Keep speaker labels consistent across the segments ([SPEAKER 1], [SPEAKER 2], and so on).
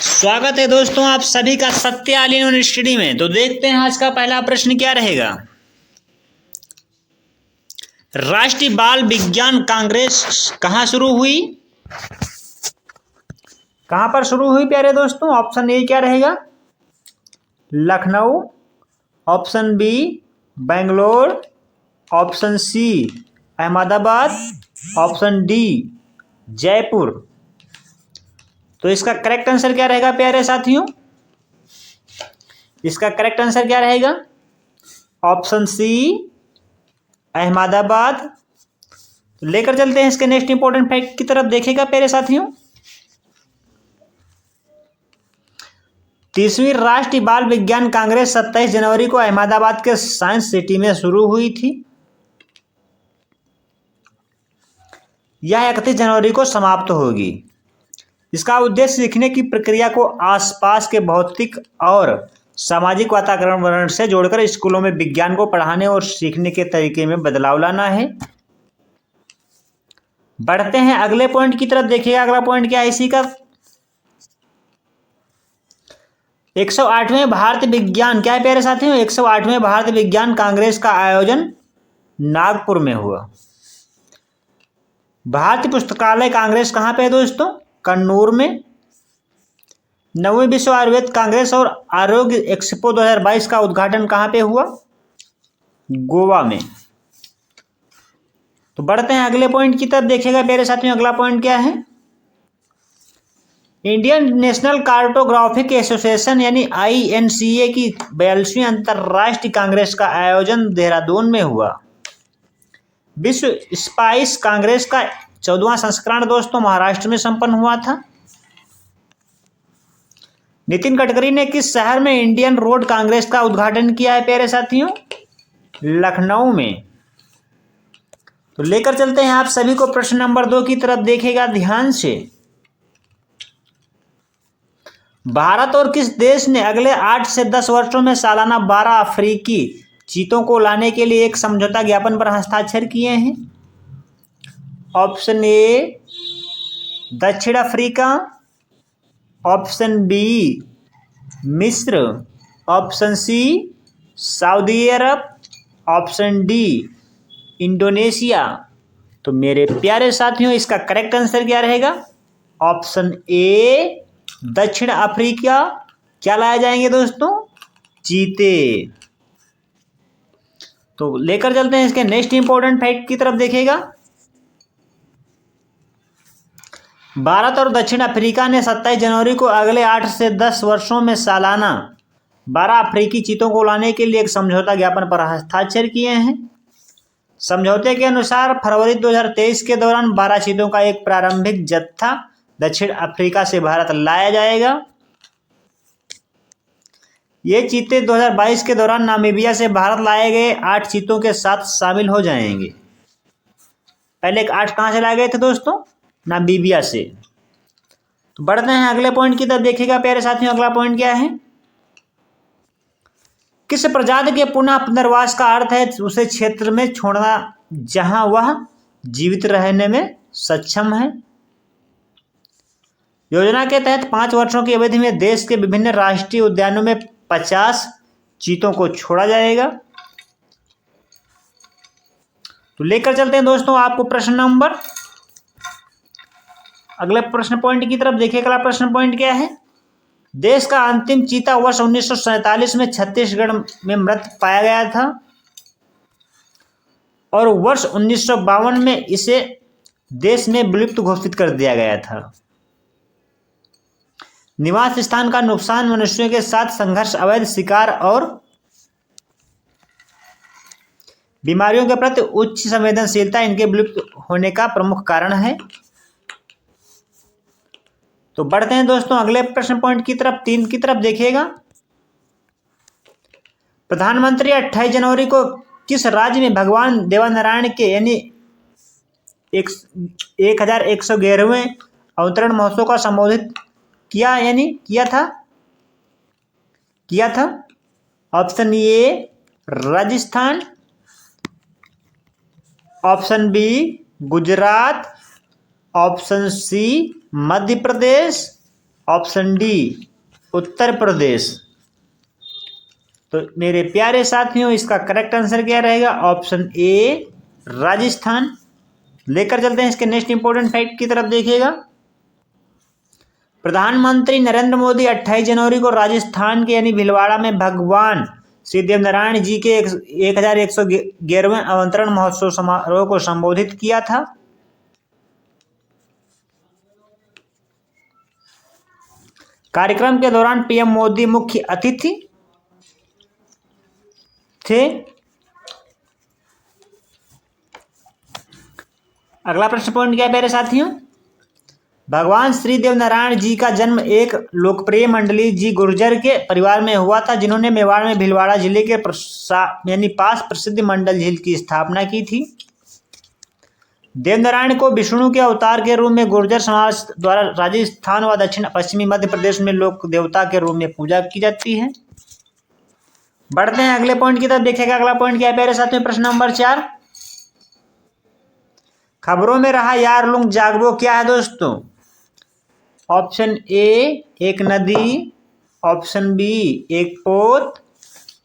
[SPEAKER 1] स्वागत है दोस्तों आप सभी का सत्याली यूनिवर्सिटी में। तो देखते हैं आज का पहला प्रश्न क्या रहेगा। राष्ट्रीय बाल विज्ञान कांग्रेस कहाँ शुरू हुई? कहाँ पर शुरू हुई प्यारे दोस्तों? ऑप्शन ए क्या रहेगा? Lucknow, option B Bangalore, option C Ahmedabad, option D Jaipur. तो इसका करेक्ट आंसर क्या रहेगा प्यारे साथियों? इसका करेक्ट आंसर क्या रहेगा? Option C Ahmedabad. तो लेकर चलते हैं इसके नेक्स्ट इंपॉर्टेंट फैक्ट की तरफ। देखेगा प्यारे साथियों, 30वीं राष्ट्रीय बाल विज्ञान कांग्रेस 27 जनवरी को अहमदाबाद के साइंस सिटी में शुरू हुई थी। यह 31 जनवरी को समाप्त होगी। इसका उद्देश्य सीखने की प्रक्रिया को आसपास के भौतिक और सामाजिक वातावरण से जोड़कर स्कूलों में विज्ञान को पढ़ाने और सीखने के तरीके में बदलाव लाना है। बढ़ते हैं अगले पॉइंट की तरफ। देखिएगा अगला पॉइंट क्या है इसी का। 108वें भारतीय विज्ञान क्या है प्यारे साथियों? 108वें भारतीय विज्ञान कांग्रेस का आयोजन नागपुर में हुआ। भारतीय पुस्तकालय कांग्रेस कहाँ पे है दोस्तों? कन्नूर में। 9वीं विश्व आयुर्वेद कांग्रेस और आरोग्य एक्सपो 2022 का उद्घाटन कहाँ पे हुआ? गोवा में। तो बढ़ते हैं अगले पॉइंट की तरफ। देखिएगा प्यारे साथियों अगला पॉइंट क्या है। इंडियन नेशनल कार्टोग्राफिक एसोसिएशन यानी INCA की 42वीं अंतर्राष्ट्रीय कांग्रेस का आयोजन देहरादून में हुआ। विश्व स्पाइस कांग्रेस का 14वां संस्करण दोस्तों महाराष्ट्र में संपन्न हुआ था। नितिन गडकरी ने किस शहर में इंडियन रोड कांग्रेस का उद्घाटन किया है प्यारे साथियों? लखनऊ में। तो लेकर चलते हैं आप सभी को प्रश्न नंबर 2 की तरफ। देखेगा ध्यान से। भारत और किस देश ने अगले 8 से 10 वर्षों में सालाना 12 अफ्रीकी चीतों को लाने के लिए एक समझौता ज्ञापन पर हस्ताक्षर किए हैं? ऑप्शन ए दक्षिण अफ्रीका, ऑप्शन बी मिस्र, ऑप्शन सी सऊदी अरब, ऑप्शन डी इंडोनेशिया। तो मेरे प्यारे साथियों इसका करेक्ट आंसर क्या रहेगा? ऑप्शन ए दक्षिण अफ्रीका। क्या लाए जाएंगे दोस्तों? चीते। तो लेकर चलते हैं इसके नेक्स्ट इंपॉर्टेंट फैक्ट की तरफ। देखेगा भारत और दक्षिण अफ्रीका ने 27 जनवरी को अगले 8 से 10 वर्षों में सालाना 12 अफ्रीकी चीतों को लाने के लिए एक समझौता ज्ञापन पर हस्ताक्षर किए हैं। समझौते के अनुसार फरवरी 2023 के दौरान 12 चीतों का एक प्रारंभिक जत्था दक्षिण अफ्रीका से भारत लाया जाएगा। ये चीते 2022 के दौरान नामीबिया से भारत लाए गए 8 चीतों के साथ शामिल हो जाएंगे। पहले 8 कहाँ से लाए गए थे दोस्तों? नामीबिया से। तो बढ़ते हैं अगले पॉइंट की तरफ। देखिएगा प्यारे साथियों अगला पॉइंट क्या है। किस प्रजाति के पुनः पुनर्वास का अर्थ है उसे क्षेत्र में छोड़ना जहां वह जीवित रहने में सक्षम है। योजना के तहत 5 वर्षों की अवधि में देश के विभिन्न राष्ट्रीय उद्यानों में 50 चीतों को छोड़ा जाएगा। तो लेकर चलते हैं दोस्तों आपको प्रश्न नंबर अगले प्रश्न पॉइंट की तरफ। देखिए अगला प्रश्न पॉइंट क्या है। देश का अंतिम चीता वर्ष 1947 में छत्तीसगढ़ में मृत पाया गया था और वर्ष 1952 में इसे देश में विलुप्त घोषित कर दिया गया था। निवास स्थान का नुकसान, मनुष्यों के साथ संघर्ष, अवैध शिकार और बीमारियों के प्रति उच्च संवेदनशीलता इनके विलुप्त होने का प्रमुख कारण है। तो बढ़ते हैं दोस्तों अगले प्रश्न पॉइंट की तरफ 3 की तरफ। देखिएगा प्रधानमंत्री 28 जनवरी को किस राज्य में भगवान देवनारायण के यानी 1111वें अवतरण महोत्सव का संबोधित किया था? Option A Rajasthan, option B Gujarat, option C Madhya Pradesh, option D Uttar Pradesh. तो मेरे प्यारे साथियों इसका करेक्ट आंसर क्या रहेगा? Option A Rajasthan. लेकर चलते हैं इसके नेक्स्ट इंपॉर्टेंट फैक्ट की तरफ। देखिएगा, प्रधानमंत्री नरेंद्र मोदी 28 जनवरी को राजस्थान के यानी भीलवाड़ा में भगवान श्री देवनारायण जी के 1111वें अवतरण महोत्सव समारोह को संबोधित किया था। कार्यक्रम के दौरान पीएम मोदी मुख्य अतिथि थे। अगला प्रश्न पॉइंट क्या है प्यारे साथियों? भगवान श्री देवनारायण जी का जन्म एक लोकप्रिय मंडली जी गुर्जर के परिवार में हुआ था, जिन्होंने मेवाड़ में भीलवाड़ा जिले के यानी पास प्रसिद्ध मंडल झील की स्थापना की थी। देवनारायण को विष्णु के अवतार के रूप में गुर्जर समाज द्वारा राजस्थान व दक्षिण पश्चिमी मध्य प्रदेश में लोक देवता के रूप में पूजा की जाती है। बढ़ते हैं अगले पॉइंट की तरफ। देखिएगा अगला पॉइंट क्या है प्यारे साथियों? प्रश्न नंबर 4, खबरों में रहा यारलुंग जागबो क्या है दोस्तों? ऑप्शन ए एक नदी, ऑप्शन बी एक पोत,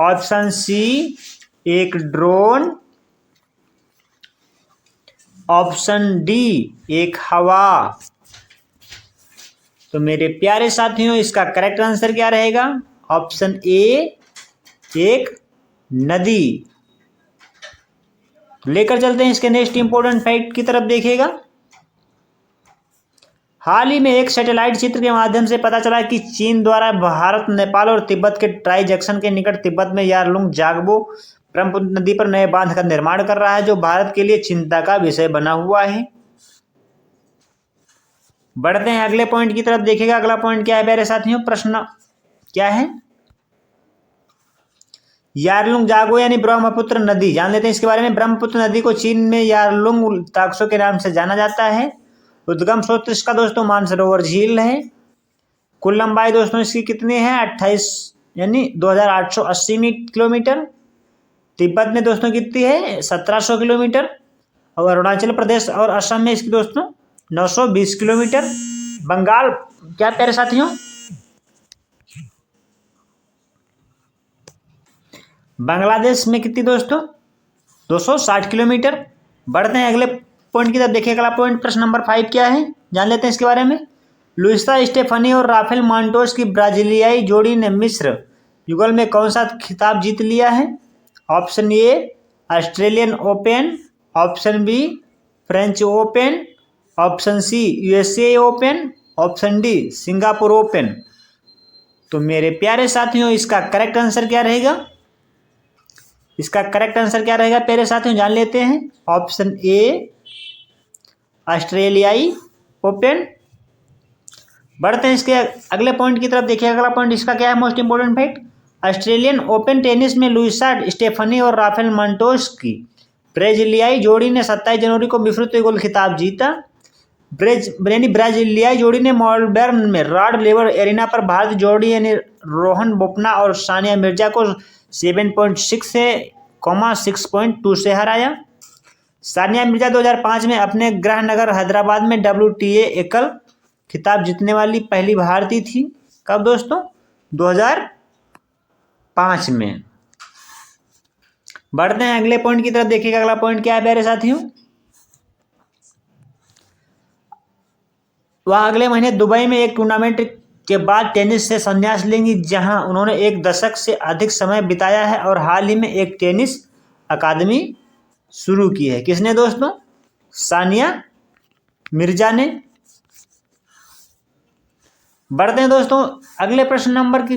[SPEAKER 1] ऑप्शन सी एक ड्रोन, ऑप्शन डी एक हवा। तो मेरे प्यारे साथियों इसका करेक्ट आंसर क्या रहेगा? ऑप्शन ए एक नदी। लेकर चलते हैं इसके नेक्स्ट इंपॉर्टेंट फैक्ट की तरफ। देखिएगा, हाल ही में एक सैटेलाइट चित्र के माध्यम से पता चला कि चीन द्वारा भारत, नेपाल और तिब्बत के ट्राई जंक्शन के निकट तिब्बत में यारलुंग जागबो ब्रह्मपुत्र नदी पर नए बांध का निर्माण कर रहा है, जो भारत के लिए चिंता का विषय बना हुआ है। बढ़ते हैं अगले पॉइंट की तरफ। देखिएगा अगला पॉइंट क्या है प्यारे साथियों? प्रश्न क्या है? यारलुंग जागबो यानी ब्रह्मपुत्र नदी, जान लेते हैं इसके बारे में। ब्रह्मपुत्र नदी को चीन में यारलुंग ताक्सो के नाम से जाना जाता है। उद्गम स्रोत इसका दोस्तों मानसरोवर झील है। कुल लंबाई दोस्तों इसकी कितनी है? 28 यानी 2880 किलोमीटर। तिब्बत में दोस्तों कितनी है? 1700 किलोमीटर। और अरुणाचल प्रदेश और असम में इसकी दोस्तों 920 किलोमीटर। बंगाल क्या प्यारे साथियों? बांग्लादेश में कितनी दोस्तों? 260 किलोमीटर। बढ़ते हैं अगले पॉइंट की तरफ। देखिए अगला पॉइंट प्रश्न नंबर 5 क्या है, जान लेते हैं इसके बारे में। लुइसा स्टेफनी और राफेल मांटोस की ब्राजीलियाई जोड़ी ने मिस्र युगल में कौन सा खिताब जीत लिया है? Option A Australian Open, option B French Open, option C USA Open, option D Singapore Open. तो मेरे प्यारे साथियों इसका करेक्ट आंसर क्या रहेगा? इसका करेक्ट आंसर क्या रहेगा प्यारे साथियों, जान लेते हैं। ऑप्शन ए ऑस्ट्रेलियाई ओपन। बढ़ते हैं इसके अगले पॉइंट की तरफ। देखिए अगला पॉइंट इसका क्या है? Most important fact, Australian open tennis में लुइसा स्टेफनी और राफेल मांटोस की ब्राजीलियाई जोड़ी ने 27 जनवरी को विश्व युगल खिताब जीता। ब्राजीलियाई जोड़ी ने मेलबर्न में रॉड लेवर एरिना पर भारतीय जोड़ी यानी रोहन बोपन्ना और सानिया मिर्जा को 7.6 से 6.2 से हराया। सानिया मिर्जा 2005 में अपने गृहनगर हैदराबाद में WTA एकल खिताब जीतने वाली पहली भारतीय थी। कब दोस्तों? 2005 में। बढ़ते हैं अगले पॉइंट की तरफ। देखिएगा अगला पॉइंट क्या है प्यारे साथियों? वह अगले महीने दुबई में एक टूर्नामेंट के बाद टेनिस से संन्यास लेंगी, जहां उन्होंने एक दशक से अधिक समय बिताया है और हाल ही में एक टेनिस अकादमी शुरू की है। किसने दोस्तों? सानिया मिर्जा ने। बढ़ते हैं दोस्तों अगले प्रश्न नंबर की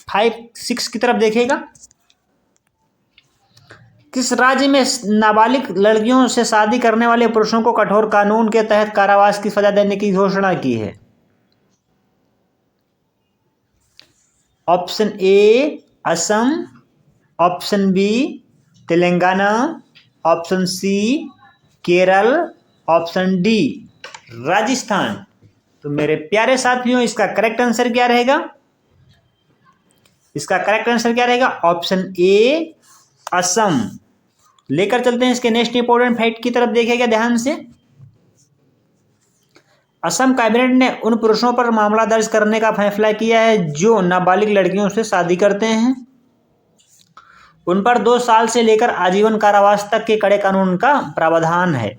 [SPEAKER 1] 5-6 की तरफ। देखिएगा, किस राज्य में नाबालिग लड़कियों से शादी करने वाले पुरुषों को कठोर कानून के तहत कारावास की सजा देने की घोषणा की है? Option A Assam, option B Telangana, option C Kerala, option D Rajasthan. तो मेरे प्यारे साथियों इसका करेक्ट आंसर क्या रहेगा? इसका करेक्ट आंसर क्या रहेगा? Option A Assam. लेकर चलते हैं इसके नेक्स्ट इंपोर्टेंट फैक्ट की तरफ। देखिएगा ध्यान से, असम कैबिनेट ने उन पुरुषों पर मामला दर्ज करने का फैसला किया है जो नाबालिग लड़कियों से शादी करते हैं। उन पर 2 साल से लेकर आजीवन कारावास तक के कड़े कानून का प्रावधान है।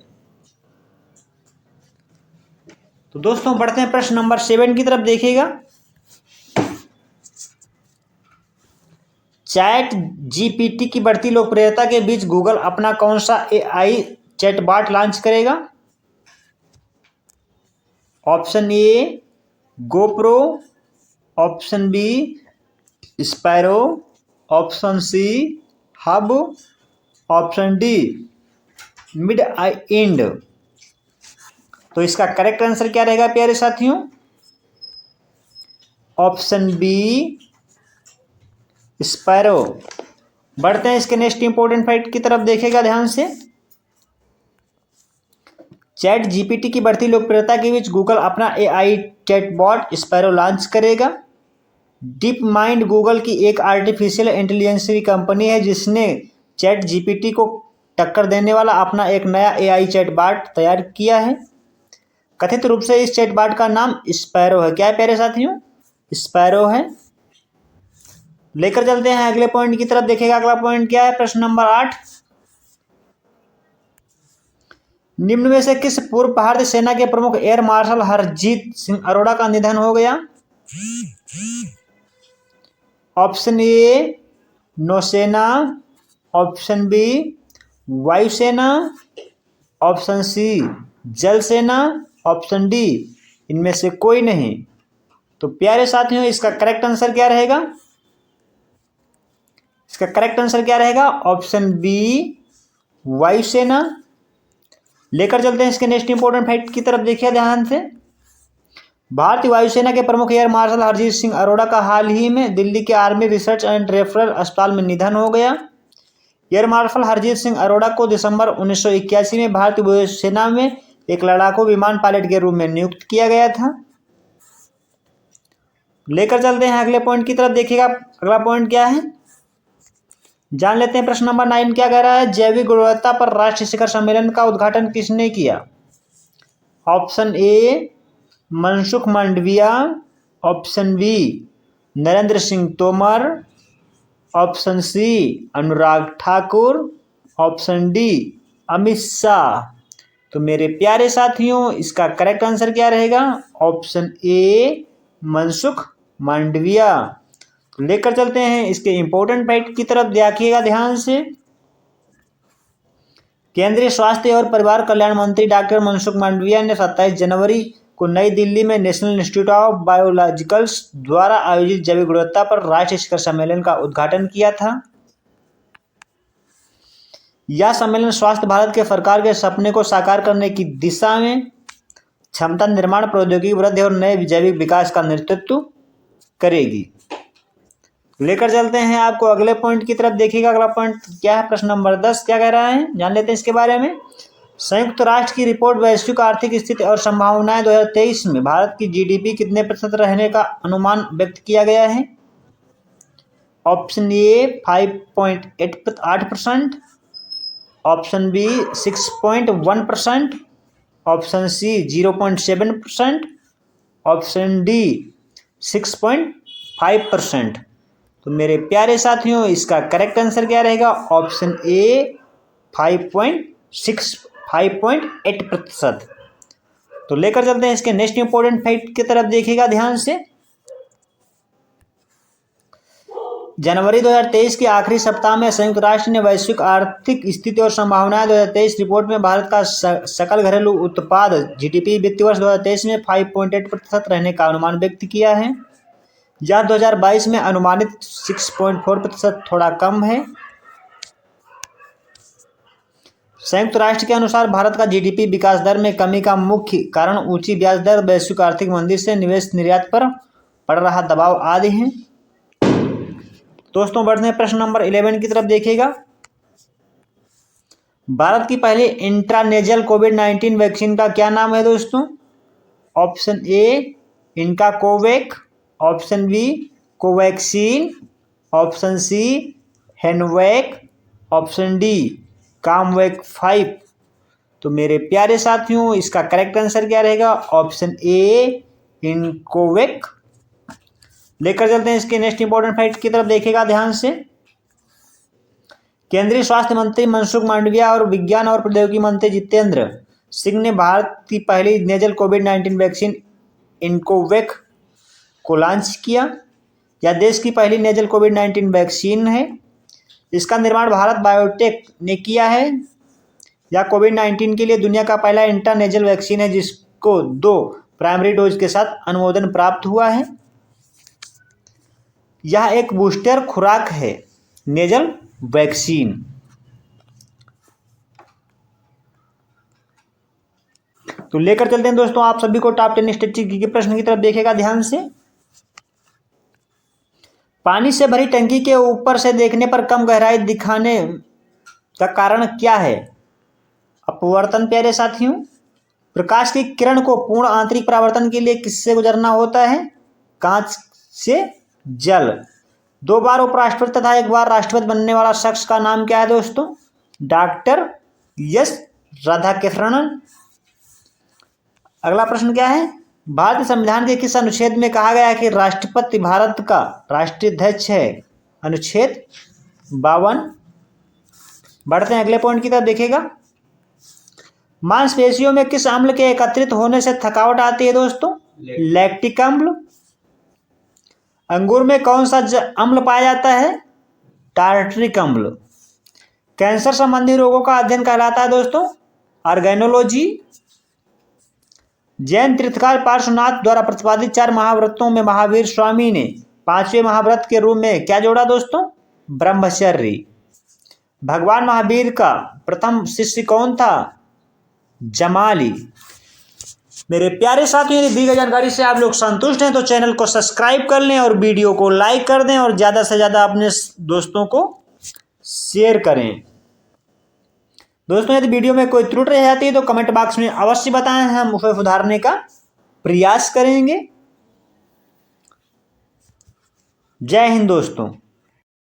[SPEAKER 1] तो दोस्तों बढ़ते हैं प्रश्न नंबर 7 की तरफ। देखिएगा, चैट जीपीटी की बढ़ती लोकप्रियता के बीच गूगल अपना कौन सा एआई चैटबॉट लॉन्च करेगा? Option A GoPro, option B Sparrow, option C Hub, option D mid end. तो इसका करेक्ट आंसर क्या रहेगा प्यारे साथियों? Option B Sparrow. बढ़ते हैं इसके नेक्स्ट इंपॉर्टेंट फैक्ट की तरफ। देखेगा ध्यान से, चैट जीपीटी की बढ़ती लोकप्रियता के बीच गूगल अपना एआई चैटबॉट स्पैरो लॉन्च करेगा। डीप माइंड गूगल की एक आर्टिफिशियल इंटेलिजेंस की कंपनी है जिसने चैट जीपीटी को टक्कर देने वाला अपना एक नया एआई चैटबॉट तैयार किया है। कथित रूप से इस चैटबॉट का नाम स्पैरो है। क्या है प्यारे साथियों? स्पैरो है। लेकर चलते हैं अगले पॉइंट की तरफ। देखिएगा अगला पॉइंट क्या है, प्रश्न नंबर 8। निम्न में से किस पूर्व भारतीय सेना के प्रमुख एयर मार्शल हरजीत सिंह अरोड़ा का निधन हो गया? ऑप्शन ए नौसेना, ऑप्शन बी वायुसेना, ऑप्शन सी जल सेना, ऑप्शन डी इनमें से कोई नहीं। तो प्यारे साथियों इसका करेक्ट आंसर क्या रहेगा? इसका करेक्ट आंसर क्या रहेगा? ऑप्शन बी वायुसेना। लेकर चलते हैं इसके नेक्स्ट इंपॉर्टेंट फैक्ट की तरफ। देखिए ध्यान से, भारतीय वायुसेना के प्रमुख एयर मार्शल हरजीत सिंह अरोड़ा का हाल ही में दिल्ली के आर्मी रिसर्च एंड रेफरल अस्पताल में निधन हो गया। एयर मार्शल हरजीत सिंह अरोड़ा को दिसंबर 1981 में भारतीय वायुसेना में एक लड़ाकू विमान पायलट के रूप में नियुक्त किया गया था। लेकर चलते हैं अगले पॉइंट की तरफ। देखिएगा अगला पॉइंट क्या है, जान लेते हैं। प्रश्न नंबर 9 क्या कह रहा है, जैविक गुणवत्ता पर राष्ट्रीय शिखर सम्मेलन का उद्घाटन किसने किया? Option A Mansukh Mandaviya, option B Narendra Singh Tomar, option C Anurag Thakur, option D Amit Shah. तो मेरे प्यारे साथियों इसका करेक्ट आंसर क्या रहेगा? Option A Mansukh Mandaviya. लेकर चलते हैं इसके इंपॉर्टेंट फैक्ट की तरफ। देखिएगा ध्यान से, केंद्रीय स्वास्थ्य और परिवार कल्याण मंत्री डॉक्टर मनसुख मांडविया ने 27 जनवरी को नई दिल्ली में नेशनल इंस्टीट्यूट ऑफ बायोलॉजिकल्स द्वारा आयोजित जैविक गुणवत्ता पर राष्ट्रीय शिखर सम्मेलन का उद्घाटन किया था। यह सम्मेलन स्वास्थ्य भारत के सरकार के सपने को साकार करने की दिशा में क्षमता निर्माण, प्रौद्योगिकी वृद्धि और नए जैविक विकास का नेतृत्व करेगी। लेकर चलते हैं आपको अगले पॉइंट की तरफ। देखिएगा अगला पॉइंट क्या है, प्रश्न नंबर 10 क्या कह रहा है, जान लेते हैं इसके बारे में। संयुक्त राष्ट्र की रिपोर्ट वैश्विक आर्थिक स्थिति और संभावनाएं 2023 में भारत की जीडीपी कितने प्रतिशत रहने का अनुमान व्यक्त किया गया है? Option A 5.8%, option B 6.1%, option C 0.7%, option D 6.5%। तो मेरे प्यारे साथियों इसका करेक्ट आंसर क्या रहेगा? Option A 5.8%। तो लेकर चलते हैं इसके नेक्स्ट इंपॉर्टेंट फैक्ट की तरफ। देखिएगा ध्यान से, जनवरी 2023 के आखिरी सप्ताह में संयुक्त राष्ट्र ने वैश्विक आर्थिक स्थिति और संभावनाएं 2023 रिपोर्ट में भारत का सकल घरेलू उत्पाद जीडीपी वित्तीय वर्ष 2023 में 5.8% रहने का अनुमान व्यक्त किया है। यह 2022 में अनुमानित 6.4% थोड़ा कम है। संयुक्त राष्ट्र के अनुसार भारत का जीडीपी विकास दर में कमी का मुख्य कारण ऊंची ब्याज दर, वैश्विक आर्थिक मंदी से निवेश निर्यात पर पड़ रहा दबाव आदि हैं। दोस्तों बढ़ते हैं प्रश्न नंबर 11 की तरफ। देखिएगा, भारत की पहली इंट्रानेजल कोविड-19 वैक्सीन का क्या नाम है दोस्तों? Option A Incovacc, option B Covaxin, option C Hanvac, option D Comvac 5। तो मेरे प्यारे साथियों इसका करेक्ट आंसर क्या रहेगा? Option A, Incovacc. लेकर चलते हैं इसके नेक्स्ट इंपॉर्टेंट फैक्ट की तरफ, देखिएगा ध्यान से। केंद्रीय स्वास्थ्य मंत्री मनसुख मांडविया और विज्ञान और प्रौद्योगिकी मंत्री जितेंद्र सिंह ने भारत की पहली नेजल कोविड-19 वैक्सीन इनकोवेक को लॉन्च किया। यह देश की पहली नेजल कोविड-19 वैक्सीन है। इसका निर्माण भारत बायोटेक ने किया है। यह कोविड-19 के लिए दुनिया का पहला इंट्रानेजल वैक्सीन है जिसको 2 प्राइमरी डोज के साथ अनुमोदन प्राप्त हुआ है। यह एक बूस्टर खुराक है, नेजल वैक्सीन। तो लेकर चलते हैं दोस्तों आप सभी को टॉप 10 स्टैटिस्टिक्स के प्रश्न की तरफ, देखिएगा ध्यान से। पानी से भरी टंकी के ऊपर से देखने पर कम गहराई दिखाने का कारण क्या है? अपवर्तन प्यारे साथियों। प्रकाश की किरण को पूर्ण आंतरिक परावर्तन के लिए किससे गुजरना होता है? कांच से जल। 2 बार उपराष्ट्रपति तथा 1 बार राष्ट्रपति बनने वाला शख्स का नाम क्या है दोस्तों? Doctor S Radhakrishnan. अगला प्रश्न क्या है? भारतीय संविधान के किस अनुच्छेद में कहा गया है कि राष्ट्रपति भारत का राष्ट्रीय अध्यक्ष है? अनुच्छेद 52। बढ़ते हैं अगले पॉइंट की तरफ, देखिएगा। मांसपेशियों में किस अम्ल के एकत्रित होने से थकावट आती है दोस्तों? लैक्टिक अम्ल। अंगूर में कौन सा अम्ल पाया जाता है? टार्टरिक अम्ल। कैंसर संबंधी रोगों का अध्ययन कहलाता है दोस्तों? ऑर्गेनोलॉजी। जैन तीर्थकार पार्श्वनाथ द्वारा प्रतिपादित 4 महाव्रतों में महावीर स्वामी ने 5वें महाव्रत के रूप में क्या जोड़ा दोस्तों? ब्रह्मचर्य। भगवान महावीर का प्रथम शिष्य कौन था? जमाली। मेरे प्यारे साथियों, यदि दी गई जानकारी से आप लोग संतुष्ट हैं तो चैनल को सब्सक्राइब कर लें और वीडियो को लाइक कर दें और ज़्यादा से ज़्यादा अपने दोस्तों को शेयर करें। दोस्तों यदि वीडियो में कोई त्रुटि रह जाती है तो कमेंट बॉक्स में अवश्य बताएं, हम उसे सुधारने का प्रयास करेंगे। जय हिंद दोस्तों।